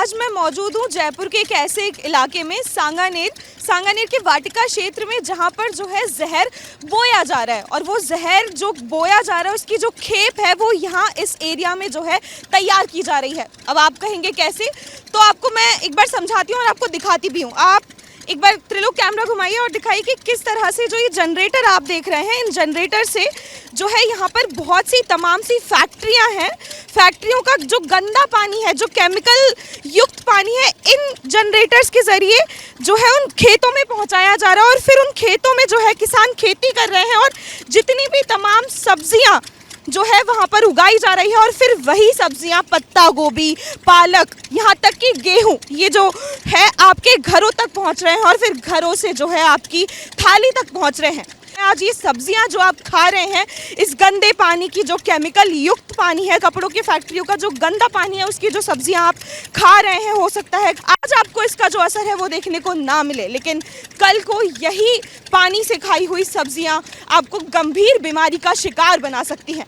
आज मैं मौजूद हूँ जयपुर के एक ऐसे इलाके में सांगानेर के वाटिका क्षेत्र में, जहाँ पर जो है जहर बोया जा रहा है। और वो जहर जो बोया जा रहा है उसकी जो खेप है वो यहाँ इस एरिया में जो है तैयार की जा रही है। अब आप कहेंगे कैसे, तो आपको मैं एक बार समझाती हूँ और आपको दिखाती भी हूँ। आप एक बार त्रिलोक कैमरा घुमाइए और दिखाइए कि किस तरह से जो ये जनरेटर आप देख रहे हैं, इन जनरेटर से जो है यहाँ पर बहुत सी तमाम सी फैक्ट्रियाँ हैं। फैक्ट्रियों का जो गंदा पानी है, जो केमिकल युक्त पानी है, इन जनरेटर्स के ज़रिए जो है उन खेतों में पहुँचाया जा रहा है। और फिर उन खेतों में जो है किसान खेती कर रहे हैं और जितनी भी तमाम सब्जियाँ जो है वहाँ पर उगाई जा रही है, और फिर वही सब्जियाँ पत्ता गोभी, पालक, यहाँ तक कि गेहूँ, ये जो है आपके घरों तक पहुँच रहे हैं और फिर घरों से जो है आपकी थाली तक पहुँच रहे हैं। आज ये सब्जियां जो आप खा रहे हैं, इस गंदे पानी की, जो केमिकल युक्त पानी है, कपड़ों की फैक्ट्रियों का जो गंदा पानी है, उसकी जो सब्जियां आप खा रहे हैं, हो सकता है आज आपको इसका जो असर है वो देखने को ना मिले, लेकिन कल को यही पानी से खाई हुई सब्जियां आपको गंभीर बीमारी का शिकार बना सकती हैं।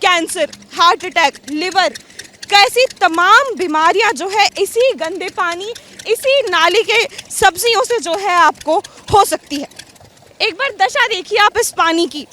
कैंसर, हार्ट अटैक, लिवर, कैसी तमाम बीमारियां जो है इसी गंदे पानी, इसी नाली के सब्जियों से जो है आपको हो सकती है। एक बार दशा देखिए आप इस पानी की,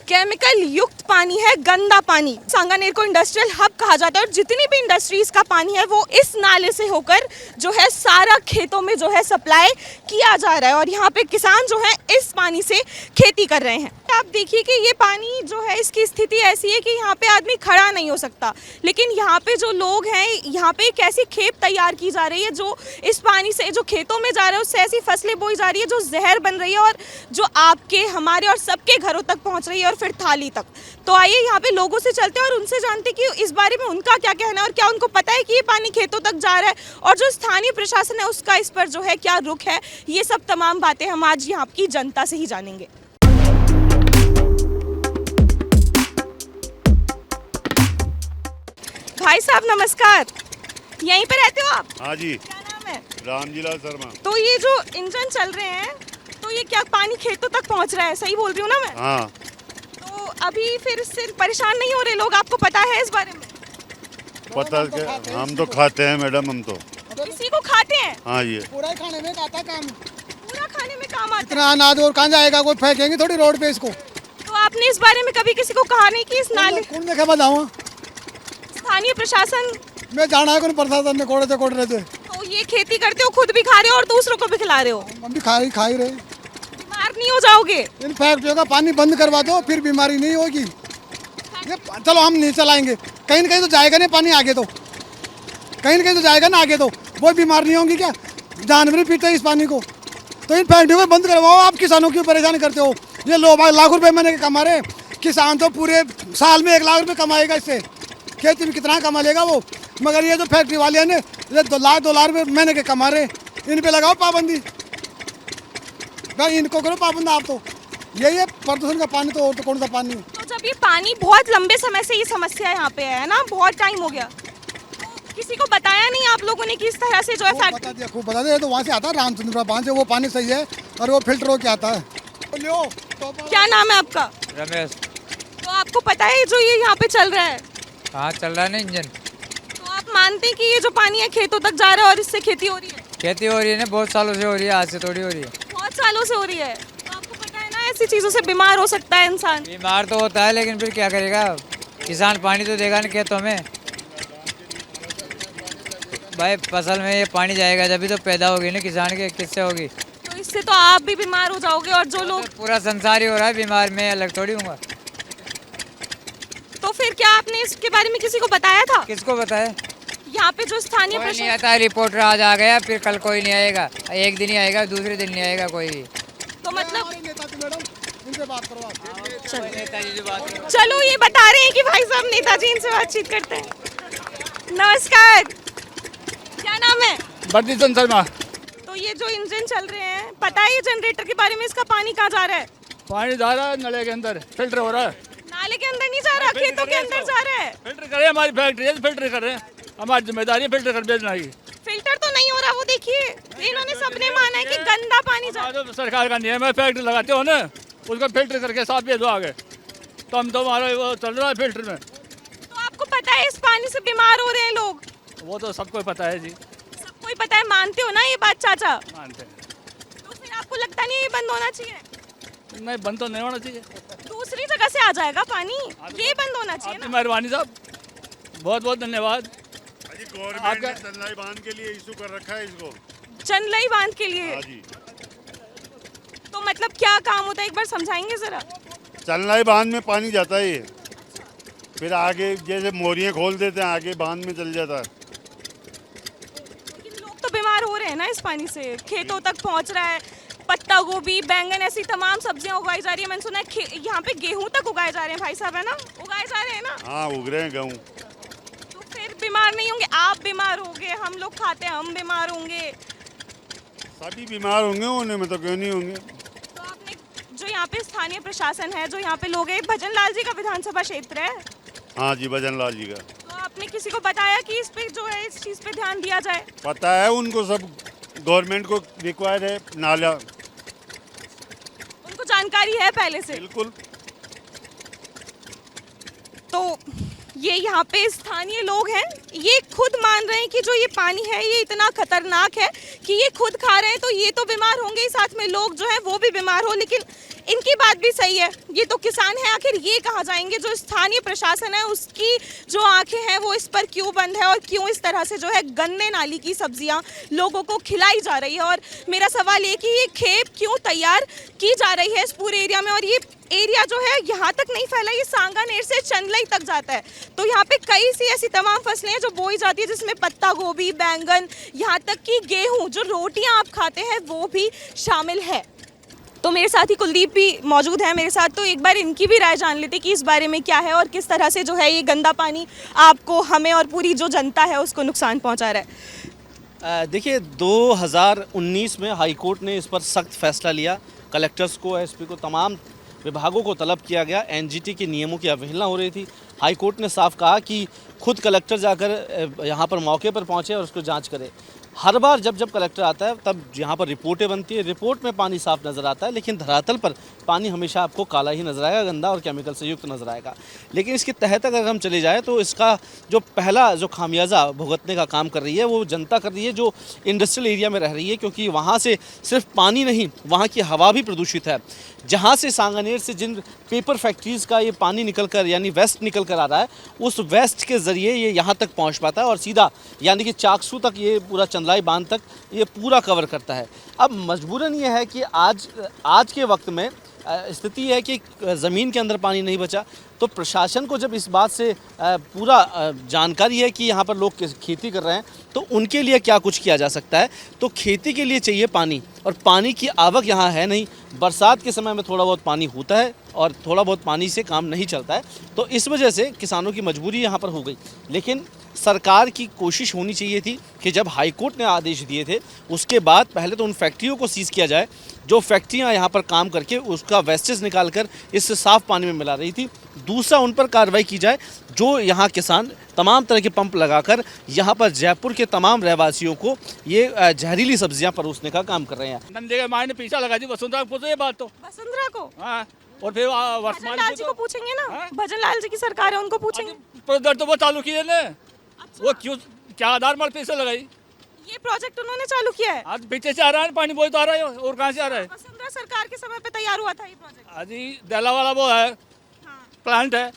केमिकल युक्त पानी है, गंदा पानी। सांगानेर को इंडस्ट्रियल हब कहा जाता है और जितनी भी इंडस्ट्रीज का पानी है वो इस नाले से होकर जो है सारा खेतों में जो है सप्लाई किया जा रहा है। और यहाँ पे किसान जो है इस पानी से खेती कर रहे हैं। आप देखिए कि ये पानी जो है, इसकी स्थिति ऐसी है कि यहाँ पे आदमी खड़ा नहीं हो सकता, लेकिन यहाँ पे जो लोग हैं, यहाँ पे एक ऐसी खेप तैयार की जा रही है जो इस पानी से जो खेतों में जा रहा है उससे ऐसी फसलें बोई जा रही है जो जहर बन रही है और जो आपके, हमारे और सबके घरों तक पहुँच रही है और फिर थाली तक। तो आइए यहाँ पे लोगों से चलते हैं और उनसे जानते हैं कि इस बारे में उनका क्या कहना है और क्या उनको पता है कि ये पानी खेतों तक जा रहा है और जो स्थानीय प्रशासन है उसका इस पर जो है क्या रुख है। ये सब तमाम बातें हम आज यहाँ की जनता से ही जानेंगे। भाई साहब नमस्कार, यहीं पे रहते हो आप? हाँ जी। क्या नाम है? रामजीलाल शर्मा। तो ये जो इंजन चल रहे हैं, तो ये क्या पानी खेतों तक पहुंच रहा है, सही बोल रही हूँ ना मैं? हाँ। तो अभी फिर इससे परेशान नहीं हो रहे लोग, आपको पता है इस बारे में? पता है, हम तो खाते हैं मैडम, हम तो किसी को खाते हैं? हाँ ये पूरा खाने में आता काम, पूरा खाने में काम आता इतना अनाज और कहाँ जाएगा, कोई फेंकेंगे थोड़ी रोड पे इसको। है। तो आपने इस बारे में कभी किसी को कहा नहीं कि इस नाले, कौन देखा बताऊँ, स्थानीय प्रशासन? मैं जाना है कौन प्रशासन ने कोड़े रहे थे। तो ये खेती करते हो, खुद भी खा रहे हो और दूसरों को भी खिला रहे हो, हम भी खा ही रहे। बीमार नहीं हो जाओगे? इन फैक्ट्रियों का पानी बंद करवा दो, फिर बीमारी नहीं होगी। ये चलो हम नहीं चलाएंगे, कहीं ना कहीं तो जाएगा नहीं पानी आगे, तो कहीं ना कहीं तो जाएगा ना आगे, तो वो बीमार नहीं होंगी क्या? जानवर पीते हैं इस पानी को। तो इन फैक्ट्रियों को बंद करवाओ, आप किसानों की परेशान करते हो। ये लोग लाख रुपए महीने के कमा रहे, किसान तो पूरे साल में 1 लाख रुपए कमाएगा इससे, खेती में कितना कमा लेगा वो। मगर ये जो फैक्ट्री वाले हैं ना, ये 2 लाख रुपए महीने के कमा रहे, इन पे लगाओ पाबंदी, भाई इनको करो पाबंद आप। तो यही है प्रदूषण का पानी, तो और तो कौन सा पानी है। तो जब ये पानी बहुत लंबे समय से ये समस्या यहाँ पे है ना, बहुत टाइम हो गया, तो किसी को बताया नहीं आप लोगों ने कि इस तरह से जो है बता दिया, खूब बता दिया। तो वहाँ से आता है रामचंद्र बांध से, वो पानी सही है और वो फिल्टर होके आता है। क्या नाम है आपका? रमेश। तो आपको पता है जो ये यहाँ पे चल रहा है? हाँ चल रहा है ना इंजन। तो आप मानते हैं कि ये जो पानी है खेतों तक जा रहा है और इससे खेती हो रही है? खेती हो रही है ना, बहुत सालों से हो रही है, आज से थोड़ी हो रही है, बहुत सालों से हो रही है। तो आपको पता है ना ऐसी चीज़ों से बीमार हो सकता है इंसान। बीमार तो होता है, लेकिन फिर क्या करेगा, किसान पानी तो देगा ना खेतों में। भाई फसल में ये पानी जाएगा जब तो पैदा होगी ना, किसान के किससे होगी? तो इससे तो आप भी बीमार हो जाओगे और जो लोग, पूरा संसार ही हो रहा है बीमार, में अलग थोड़ी हूँ। तो फिर क्या आपने इसके बारे में किसी को बताया था? किसको बताए? यहाँ पे जो स्थानीय कोई नहीं प्रशासन, आता, रिपोर्टर आज आ गया, फिर कल कोई नहीं आएगा, एक दिन ही आएगा, दूसरे दिन नहीं आएगा कोई भी। तो मतलब इनसे बात करो आप। नेताजी से बात करो। चलो ये बता रहे हैं कि भाई साहब नेताजी इनसे बातचीत करते हैं। नमस्कार, क्या नाम है? बर्दीसन शर्मा। तो ये जो इंजन चल रहे हैं, पता है ये जनरेटर के बारे में, इसका पानी कहाँ जा रहा है? पानी जा रहा है नले के अंदर, फिल्टर हो रहा है। नाले के अंदर नहीं जा रहा, खेतों के अंदर जा रहा है। फिल्टर कर रहे हैं, हमारी फैक्ट्री है, फिल्टर कर रहे हैं, हमारी जिम्मेदारी है फिल्टर कर भेजना की। फिल्टर तो नहीं हो रहा, वो देखिए इन्होंने सबने माना है कि गंदा पानी जा रहा है। तो सरकार का नियम है, फैक्ट्री लगाते हो ना, उसको फिल्टर करके साफ भेजो आगे, तो हम तो हमारा वो चल रहा है फिल्टर में। तो आपको पता है इस पानी से बीमार हो रहे हैं लोग? वो तो सबको पता है जी। सबको आपको ही पता है, मानते हो ना ये बात चाचा? मानते हैं। तो फिर आपको लगता नहीं है ये बंद होना चाहिए? नहीं, बंद तो नहीं होना चाहिए। दूसरी जगह से आ जाएगा पानी, ये बंद होना चाहिए आपकी ना। मेहरबानी साहब, बहुत बहुत धन्यवाद। अजी गवर्नमेंट ने चंलाई बांध के लिए इशू कर रखा है इसको। चंदलाई बांध के लिए? हाँ जी, तो मतलब क्या काम होता है, एक बार समझाएंगे जरा? चंलाई बांध में पानी जाता है ये, फिर आगे जैसे मोरियां खोल देते हैं आगे बांध में चल जाता है। लेकिन लोग तो बीमार हो रहे हैं ना इस पानी से, खेतों तक पहुंच रहा है। पत्ता गोभी, बैंगन, ऐसी तमाम सब्जियां उगाई जा रही है। मैंने सुना है यहाँ पे गेहूं तक उगाए जा रहे हैं भाई साहब, है ना? उगाए जा रहे हैं ना? हाँ, उग रहे हैं गेहूँ। तो फिर बीमार नहीं होंगे? आप बीमार होंगे, हम लोग खाते हैं, हम बीमार होंगे। सभी बीमार होंगे, उन्हें में तो क्यों नहीं होंगे। तो आपने जो यहाँ पे स्थानीय प्रशासन है, जो यहाँ पे लोग हैं, भजन लाल जी का विधानसभा क्षेत्र है, हाँ जी, भजन लाल जी का तो आपने किसी को बताया कि इस पे जो है इस चीज़ पे ध्यान दिया जाए? पता है उनको, सब गवर्नमेंट को रिक्वायर है नाला। उनको जानकारी है पहले से? बिल्कुल। तो ये यहाँ पे स्थानीय लोग हैं, ये खुद मान रहे हैं कि जो ये पानी है ये इतना खतरनाक है कि ये खुद खा रहे हैं तो ये तो बीमार होंगे ही, साथ में लोग जो हैं वो भी बीमार हो। लेकिन इनकी बात भी सही है, ये तो किसान है, आखिर ये कहाँ जाएंगे? जो स्थानीय प्रशासन है उसकी जो आंखें हैं वो इस पर क्यों बंद है, और क्यों इस तरह से जो है गन्ने नाली की सब्जियां लोगों को खिलाई जा रही है? और मेरा सवाल ये कि ये खेप क्यों तैयार की जा रही है इस पूरे एरिया में? और ये एरिया जो है यहाँ तक नहीं फैला, ये सांगानेर से चंदलाई तक जाता है। तो यहाँ पे कई सी ऐसी तमाम फसलें हैं जो बोई जाती है, जिसमें पत्ता गोभी, बैंगन, यहाँ तक कि गेहूँ, जो रोटियाँ आप खाते हैं वो भी शामिल है। तो मेरे साथ ही कुलदीप भी मौजूद है मेरे साथ, तो एक बार इनकी भी राय जान लेते कि इस बारे में क्या है और किस तरह से जो है ये गंदा पानी आपको, हमें और पूरी जो जनता है उसको नुकसान पहुंचा रहा है। देखिए, 2019 में हाई कोर्ट ने इस पर सख्त फैसला लिया। कलेक्टर्स को, एसपी को, तमाम विभागों को तलब किया गया। एनजीटी के नियमों की अवहेलना हो रही थी। हाई कोर्ट ने साफ कहा कि खुद कलेक्टर जाकर यहाँ पर मौके पर पहुँचे और उसको जांच करे। हर बार जब कलेक्टर आता है तब यहाँ पर रिपोर्टें बनती है, रिपोर्ट में पानी साफ नज़र आता है, लेकिन धरातल पर पानी हमेशा आपको काला ही नज़र आएगा, गंदा और केमिकल से युक्त नज़र आएगा। लेकिन इसके तहत अगर हम चले जाएँ तो इसका जो पहला जो खामियाजा भुगतने का काम कर रही है वो जनता कर रही है जो इंडस्ट्रियल एरिया में रह रही है, क्योंकि वहाँ से सिर्फ पानी नहीं, वहाँ की हवा भी प्रदूषित है। जहाँ से सांगानेर से जिन पेपर फैक्ट्रीज़ का ये पानी निकल कर, यानी वेस्ट निकल कर आ रहा है, उस वेस्ट के ज़रिए ये यहाँ तक पहुँच पाता है और सीधा यानी कि चाकसू तक, ये पूरा चंदलाई बांध तक ये पूरा कवर करता है। अब मजबूरन ये है कि आज के वक्त में स्थिति है कि ज़मीन के अंदर पानी नहीं बचा, तो प्रशासन को जब इस बात से पूरा जानकारी है कि यहाँ पर लोग खेती कर रहे हैं तो उनके लिए क्या कुछ किया जा सकता है। तो खेती के लिए चाहिए पानी, और पानी की आवक यहाँ है नहीं। बरसात के समय में थोड़ा बहुत पानी होता है और थोड़ा बहुत पानी से काम नहीं चलता है, तो इस वजह से किसानों की मजबूरी यहाँ पर हो गई। लेकिन सरकार की कोशिश होनी चाहिए थी कि जब हाई कोर्ट ने आदेश दिए थे उसके बाद पहले तो उन फैक्ट्रियों को सीज़ किया जाए जो फैक्ट्रियां यहाँ पर काम करके उसका वेस्टेज निकाल कर इस साफ़ पानी में मिला रही थी। दूसरा, उन पर कार्रवाई की जाए जो यहाँ किसान तमाम तरह के पंप लगाकर यहाँ पर जयपुर के तमाम रहवासियों को ये जहरीली सब्जियां परोसने का काम कर रहे हैं। नंदे के माँ ने पीछा लगा दी वसुंधरा को, पूछो ये बात तो। वसुंधरा को? हाँ, और फिर भजन वर्तमान लाल जी को पूछेंगे ना, हाँ? भजन लाल जी की सरकार है, उनको पूछेंगे। प्रोजेक्ट तो वो चालू किए ने, वो क्यों, क्या आधार पर पैसे लगाई? ये प्रोजेक्ट उन्होंने चालू किया है? आज पीछे से आ रहा है पानी, वो तो आ रहा है, और कहाँ से आ रहा है? वसुंधरा सरकार के समय पे तैयार हुआ था ये प्रोजेक्ट। आज डेला वाला वो है, हाँ। प्लांट है,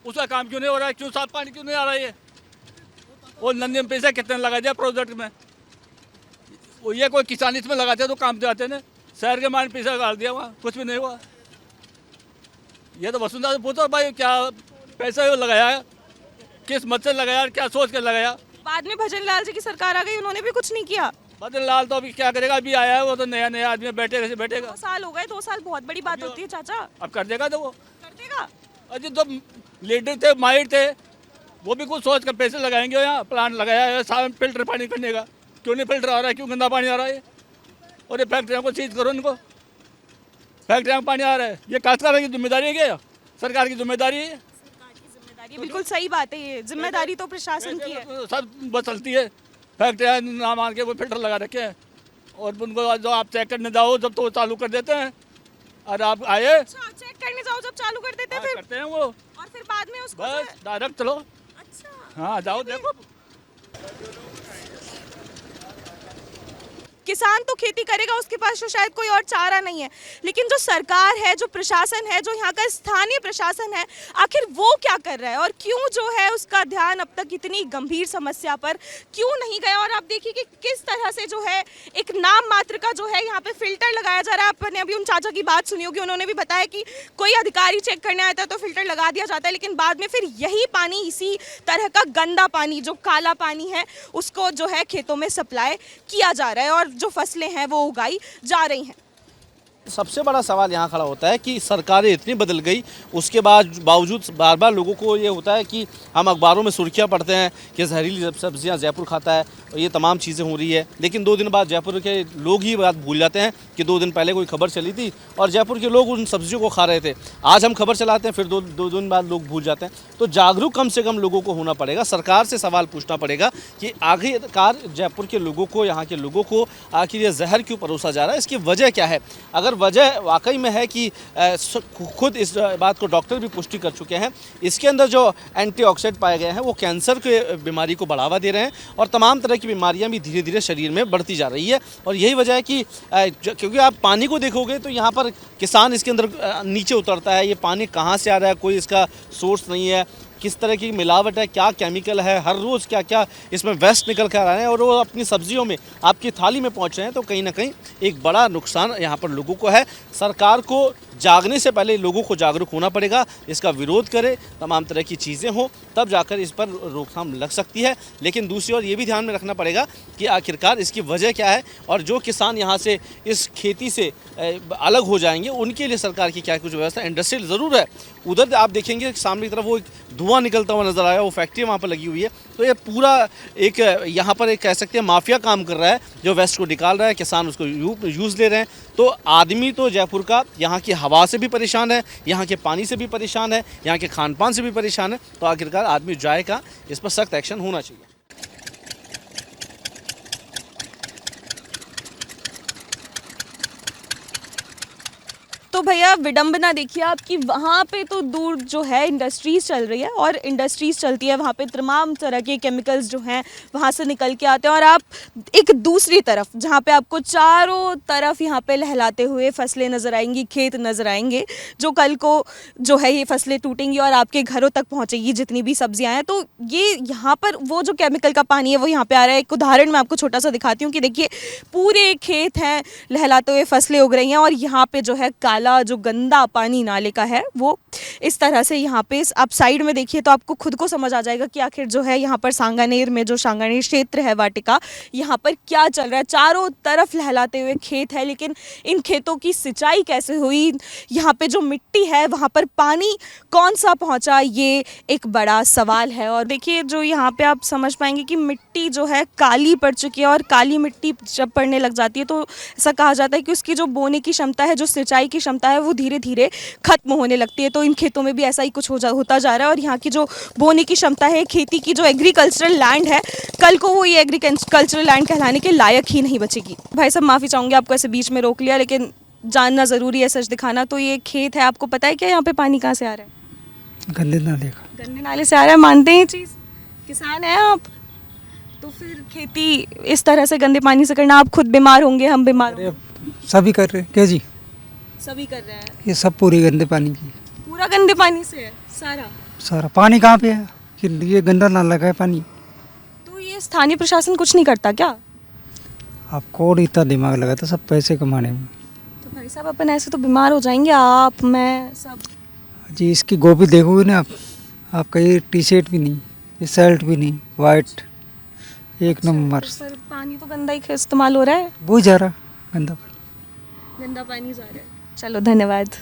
उसका काम क्यों नहीं हो रहा है? क्यों साफ पानी क्यों नहीं आ रहा है? वो नंदी में पैसे कितने लगा दिया प्रोजेक्ट में? वो ये कोई किसान इसमें लगाते तो काम जाते ना, शहर के मान पैसा डाल दिया, वहाँ कुछ भी नहीं हुआ। ये तो वसुंधरा से पूछो भाई, क्या पैसा लगाया है, किस मत से लगाया, क्या सोच कर लगाया? बाद में भजन लाल जी की सरकार आ गई, उन्होंने भी कुछ नहीं किया। भजन लाल तो अभी क्या करेगा, अभी आया है, वो तो नया नया आदमी बैठेगा से बैठेगा। 2 साल हो गए, 2 साल बहुत बड़ी बात होती है चाचा। अब कर देगा तो वो कर देगा। अजी जो लीडर थे, माहिर थे, वो भी कुछ सोच कर पैसे लगाएंगे। यहाँ प्लांट लगाया है साफ फिल्टर पानी करने का, क्यों नहीं फिल्टर आ रहा है, क्यों गंदा पानी आ रहा है? और ये फैक्ट्रियों को सीज करो, इनको फैक्ट्रियों में पानी आ रहा है, ये काश्तकार की जिम्मेदारी है क्या? सरकार की जिम्मेदारी है? बिल्कुल सही बात है, ये जिम्मेदारी तो प्रशासन की है। सब बस चलती है, फैक्ट्रियाँ ना मान के वो फिल्टर लगा रखे हैं, और उनको जो आप चेक करने जाओ जब तो वो चालू कर देते हैं, और आप आए अच्छा, चेक करने जाओ जब चालू कर देते हैं, फिर करते हैं वो, और फिर बाद में उसको जो बस है- डायरेक्ट चलो। अच्छा, हाँ जाओ देखो। किसान तो खेती करेगा, उसके पास तो शायद कोई और चारा नहीं है, लेकिन जो सरकार है, जो प्रशासन है, जो यहाँ का स्थानीय प्रशासन है, आखिर वो क्या कर रहा है और क्यों जो है उसका ध्यान अब तक इतनी गंभीर समस्या पर क्यों नहीं गया। और आप देखिए कि किस तरह से जो है एक नाम मात्र का जो है यहाँ पे फिल्टर लगाया जा रहा है। आपने अभी उन चाचा की बात सुनी होगी, उन्होंने भी बताया कि कोई अधिकारी चेक करने आता है तो फिल्टर लगा दिया जाता है, लेकिन बाद में फिर यही पानी, इसी तरह का गंदा पानी, जो काला पानी है, उसको जो है खेतों में सप्लाई किया जा रहा है और जो फसलें हैं वो उगाई जा रही हैं। सबसे बड़ा सवाल यहाँ खड़ा होता है कि सरकारें इतनी बदल गई, उसके बावजूद बार बार लोगों को ये होता है कि हम अखबारों में सुर्खियाँ पढ़ते हैं कि जहरीली सब्जियाँ जयपुर खाता है और ये तमाम चीज़ें हो रही है, लेकिन 2 दिन बाद जयपुर के लोग ही बात भूल जाते हैं कि 2 दिन पहले कोई खबर चली थी और जयपुर के लोग उन सब्जियों को खा रहे थे। आज हम खबर चलाते हैं, फिर दो दिन बाद लोग भूल जाते हैं। तो जागरूक कम से कम लोगों को होना पड़ेगा, सरकार से सवाल पूछना पड़ेगा कि आखिरकार जयपुर के लोगों को, यहाँ के लोगों को आखिर ये जहर क्यों परोसा जा रहा है, इसकी वजह क्या है। अगर वजह वाकई में है कि खुद इस बात को डॉक्टर भी पुष्टि कर चुके हैं, इसके अंदर जो एंटीऑक्सीडेंट पाए गए हैं वो कैंसर के बीमारी को बढ़ावा दे रहे हैं और तमाम तरह की बीमारियां भी धीरे धीरे शरीर में बढ़ती जा रही है। और यही वजह है कि क्योंकि आप पानी को देखोगे तो यहाँ पर किसान इसके अंदर नीचे उतरता है, ये पानी कहाँ से आ रहा है, कोई इसका सोर्स नहीं है, किस तरह की मिलावट है, क्या केमिकल है, हर रोज़ क्या क्या इसमें वेस्ट निकल कर आ रहे हैं और वो अपनी सब्जियों में, आपकी थाली में पहुंच रहे हैं। तो कहीं ना कहीं एक बड़ा नुकसान यहाँ पर लोगों को है। सरकार को जागने से पहले लोगों को जागरूक होना पड़ेगा, इसका विरोध करे, तमाम तरह की चीज़ें हों, तब जाकर इस पर रोकथाम लग सकती है। लेकिन दूसरी ओर ये भी ध्यान में रखना पड़ेगा कि आखिरकार इसकी वजह क्या है और जो किसान यहाँ से इस खेती से अलग हो जाएंगे उनके लिए सरकार की क्या कुछ व्यवस्था। इंडस्ट्रियल ज़रूर है, उधर आप देखेंगे सामने की तरफ वो एक धुआं निकलता हुआ नज़र आया, वो फैक्ट्री वहाँ पर लगी हुई है। तो ये पूरा एक यहाँ पर एक कह सकते हैं माफिया काम कर रहा है, जो वेस्ट को निकाल रहा है, किसान उसको यूज़ ले रहे हैं। तो आदमी तो जयपुर का यहाँ की हवा से भी परेशान है, यहाँ के पानी से भी परेशान है, यहाँ के खान पान से भी परेशान है। तो आखिरकार आदमी जाए का, इस पर सख्त एक्शन होना चाहिए। तो भैया विडंबना देखिए आप कि वहाँ पे तो दूर जो है इंडस्ट्रीज़ चल रही है और इंडस्ट्रीज़ चलती है, वहाँ पे तमाम तरह के केमिकल्स जो हैं वहाँ से निकल के आते हैं और आप एक दूसरी तरफ जहाँ पे आपको चारों तरफ यहाँ पे लहलाते हुए फसलें नज़र आएंगी, खेत नज़र आएंगे, जो कल को जो है ये फसलें टूटेंगी और आपके घरों तक पहुँचेगी जितनी भी सब्जियाँ हैं। तो ये यहाँ पर वो जो केमिकल का पानी है वो यहाँ पर आ रहा है। एक उदाहरण मैं आपको छोटा सा दिखाती हूँ कि देखिए पूरे खेत हैं, लहलाते हुए फसलें उग रही हैं और यहाँ पर जो है जो गंदा पानी नाले का है वो इस तरह से यहाँ पे आप साइड में देखिए तो आपको खुद को समझ आ जाएगा कि आखिर जो है यहाँ पर सांगानेर में जो सांगानेर क्षेत्र है वाटिका, यहाँ पर क्या चल रहा है। चारों तरफ लहलाते हुए खेत है, लेकिन इन खेतों की सिंचाई कैसे हुई, यहाँ पे जो मिट्टी है वहाँ पर पानी कौन सा पहुँचा, ये एक बड़ा सवाल है। और देखिए जो यहाँ पे आप समझ पाएंगे कि मिट्टी जो है काली पड़ चुकी है और काली मिट्टी जब पड़ने लग जाती है तो ऐसा कहा जाता है कि उसकी जो बोने की क्षमता है, जो सिंचाई की क्षमता है, वो धीरे धीरे खत्म होने लगती है। तो इन खेतों में भी ऐसा ही कुछ होता जा रहा है और यहाँ की जो बोने की क्षमता है, खेती की जो एग्रीकल्चरल लैंड है, कल को वो ये एग्रीकल्चरल लैंड कहलाने के लायक ही नहीं बचेगी। भाई साहब माफ़ी चाहूँगी आपको ऐसे बीच में रोक लिया, लेकिन जानना ज़रूरी है, सच दिखाना। तो ये खेत है, आपको पता है क्या यहाँ पे पानी कहाँ से आ रहा है? गंदे नाले का। गंदे नाले से आ रहा है, मानते हैं ये चीज़? किसान हैं आप, तो फिर खेती इस तरह से गंदे पानी से करना, आप खुद बीमार होंगे, हम बीमार होंगे, सभी कर रहे हैं क्या जी? सभी कर रहे हैं। ये सब पूरी गंदे पानी की, पूरा गंदे पानी से है सारा पानी कहाँ पे है कि ये गंदा नाला का है पानी। तो ये स्थानीय प्रशासन कुछ नहीं करता क्या? आपको और इतना दिमाग लगा था सब पैसे कमाने में। तो भाई साहब अपन ऐसे तो बीमार हो जाएंगे, आप, मैं, सब। जी इसकी गोभी देखोगे ना आपका ये टी शर्ट भी नहीं, ये शर्ट भी नहीं, वाइट एक नंबर। तो सर पानी तो गंदा ही इस्तेमाल हो रहा है, वो जा रहा गंदा पानी जा रहा है। चलो धन्यवाद।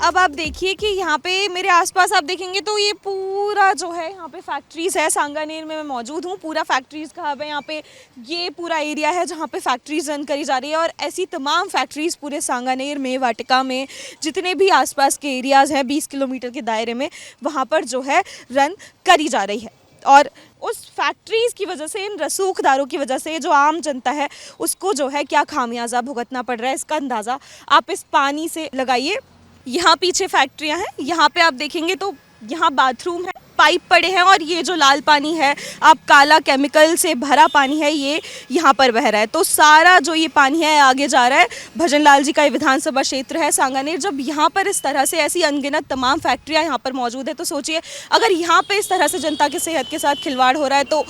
अब आप देखिए कि यहाँ पे मेरे आसपास आप देखेंगे तो ये पूरा जो है यहाँ पे फैक्ट्रीज़ है। सांगानेर में मैं मौजूद हूँ, पूरा फैक्ट्रीज़ का हब है यहाँ पे। ये पूरा एरिया है जहाँ पे फैक्ट्रीज़ रन करी जा रही है और ऐसी तमाम फैक्ट्रीज़ पूरे सांगानेर में, वाटिका में, जितने भी आसपास के एरियाज़ हैं 20 किलोमीटर के दायरे में, वहाँ पर जो है रन करी जा रही है। और उस फैक्ट्रीज़ की वजह से, इन रसूखदारों की वजह से जो आम जनता है उसको जो है क्या खामियाजा भुगतना पड़ रहा है, इसका अंदाज़ा आप इस पानी से लगाइए। यहाँ पीछे फैक्ट्रियाँ हैं, यहाँ पे आप देखेंगे तो यहाँ बाथरूम है, पाइप पड़े हैं और ये जो लाल पानी है, आप काला केमिकल से भरा पानी है, ये यहाँ पर बह रहा है। तो सारा जो ये पानी है आगे जा रहा है। भजन लाल जी का ये विधानसभा क्षेत्र है सांगानेर। जब यहाँ पर इस तरह से ऐसी अनगिनत तमाम फैक्ट्रियाँ यहाँ पर मौजूद है तो सोचिए अगर यहाँ पे इस तरह से जनता की सेहत के साथ खिलवाड़ हो रहा है तो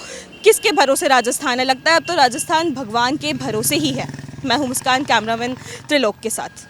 किसके भरोसे राजस्थान है? लगता है अब तो राजस्थान भगवान के भरोसे ही है। मैं हूँ मुस्कान, कैमरामैन त्रिलोक के साथ।